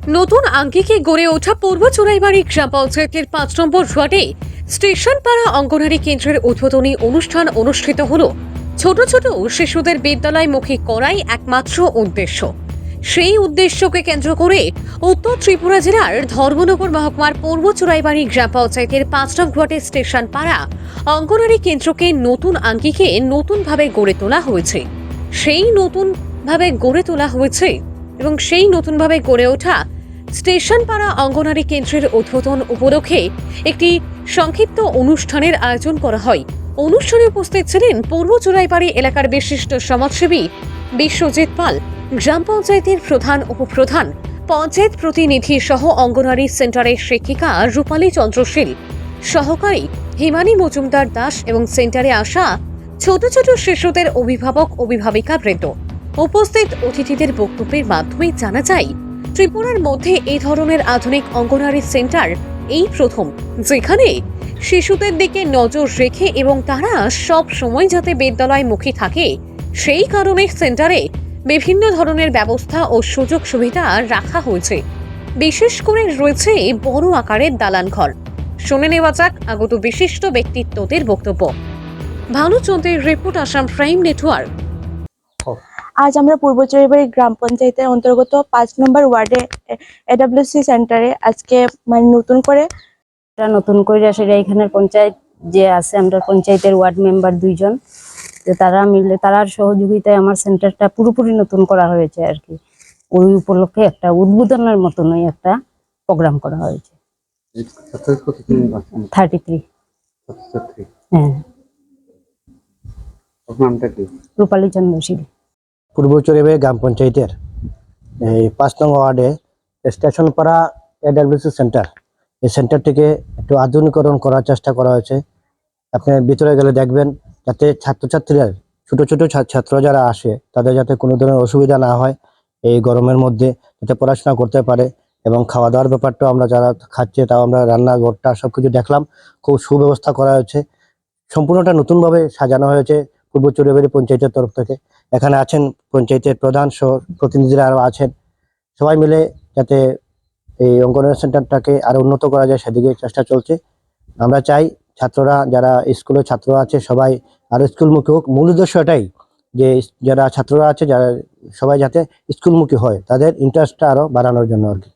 নতুন আঙ্গিকে গড়ে ওঠা পূর্ব চোরাইবাড়ি গ্রাম পঞ্চায়েতের ৫ নম্বর ওয়ার্ডে স্টেশন পাড়া অঙ্গনারী কেন্দ্রের উদ্বোধনী অনুষ্ঠান অনুষ্ঠিত হল। ছোট ছোট শিশুদের বিদ্যালয়মুখী করাই একমাত্র উদ্দেশ্য। সেই উদ্দেশ্যকে কেন্দ্র করে উত্তর ত্রিপুরা জেলার ধর্মনগর মহকুমার পূর্ব চোরাইবাড়ি গ্রাম পঞ্চায়েতের ৫ নং ওয়ার্ডের স্টেশন পাড়া অঙ্গনারী কেন্দ্রকে নতুন আঙ্গিকে নতুনভাবে গড়ে তোলা হয়েছে। সেই নতুনভাবে গড়ে ওঠা স্টেশন পাড়া অঙ্গনারী কেন্দ্রের উদ্বোধন উপলক্ষে একটি সংক্ষিপ্ত অনুষ্ঠানের আয়োজন করা হয়। অনুষ্ঠানে উপস্থিত ছিলেন পূর্ব চোরাইবাড়ি এলাকার বিশিষ্ট সমাজসেবী বিশ্বজিৎ পাল, গ্রাম পঞ্চায়েতের প্রধান, উপপ্রধান, পঞ্চায়েত প্রতিনিধি সহ অঙ্গনারী সেন্টারের শিক্ষিকা রূপালী চন্দ্রশীল, সহকারী হিমানী মজুমদার দাস এবং সেন্টারে আসা ছোট ছোট শিশুদের অভিভাবক অভিভাবিকা বৃন্দ। উপস্থিত অতিথিদের বক্তব্যের মাধ্যমে জানা যায়, ত্রিপুরার মধ্যে এই ধরনের আধুনিক অঙ্গনারী সেন্টার এই প্রথম, যেখানে শিশুদের দিকে নজর রেখে এবং তারা সব সময় যাতে বিদ্যালয়মুখী থাকে সেই কারণে সেন্টারে বিভিন্ন ধরনের ব্যবস্থা ও সুযোগ সুবিধা রাখা হয়েছে। বিশেষ করে রয়েছে বড় আকারের দালান ঘর। শুনে নেওয়া যাক আগত বিশিষ্ট ব্যক্তিত্বদের বক্তব্য। ভানুচন্দ্রের রিপোর্ট, আসাম প্রাইম নেটওয়ার্ক। আজ আমরা পূর্ব চোরাইবাড়ি গ্রাম পঞ্চায়েতের অন্তর্গত ৫ নম্বর ওয়ার্ডে এডব্লিউসি সেন্টারে আজকে নতুন করে সেটা এখানের পঞ্চায়েত যে আছে, আমরা পঞ্চায়েতের ওয়ার্ড মেম্বার 2 জন, তো তারা মিলে তার সহযোগিতায় আমার সেন্টারটা পুরোপুরি নতুন করা হয়েছে আর কি। ওই উপলক্ষে একটা উদ্বোধনের মতনই একটা প্রোগ্রাম করা হয়েছে। 33। হ্যাঁ। রূপালী চন্দ্রশীল। পূর্ব চোরাইবাড়ি গ্রাম পঞ্চায়েতের এই ৫ নং ওয়ার্ডে স্টেশন পাড়া এডব্লিউসি সেন্টার, এই সেন্টারটিকে একটু আধুনিকরণ করার চেষ্টা করা হয়েছে। আপনি ভিতরে গেলে দেখবেন যাতে ছাত্রছাত্রীরা, ছোট ছোট ছাত্র যারা আসে তাদের যাতে কোনো ধরনের অসুবিধা না হয়, এই গরমের মধ্যে যাতে পড়াশোনা করতে পারে। এবং খাওয়া দাওয়ার ব্যাপারটাও আমরা যারা খাচ্ছে তাও আমরা রান্নাঘরটা সবকিছু দেখলাম, খুব সুব্যবস্থা করা হয়েছে। সম্পূর্ণটা নতুনভাবে সাজানো হয়েছে পূর্ব চোরাইবাড়ি পঞ্চায়েতের তরফ থেকে। এখানে আছেন পঞ্চায়েতের প্রধান সহ প্রতিনিধিরা আরও আছেন। সবাই মিলে যাতে এই অঙ্গনওয়াড়ি সেন্টারটাকে আরো উন্নত করা যায় সেদিকে চেষ্টা চলছে। আমরা চাই ছাত্ররা, যারা স্কুলের ছাত্র আছে সবাই আরো স্কুলমুখী হোক। মূল উদ্দেশ্য এটাই যে যারা ছাত্ররা আছে যারা সবাই যাতে স্কুলমুখী হয়, তাদের ইন্টারেস্টটা আরো বাড়ানোর জন্য আর কি।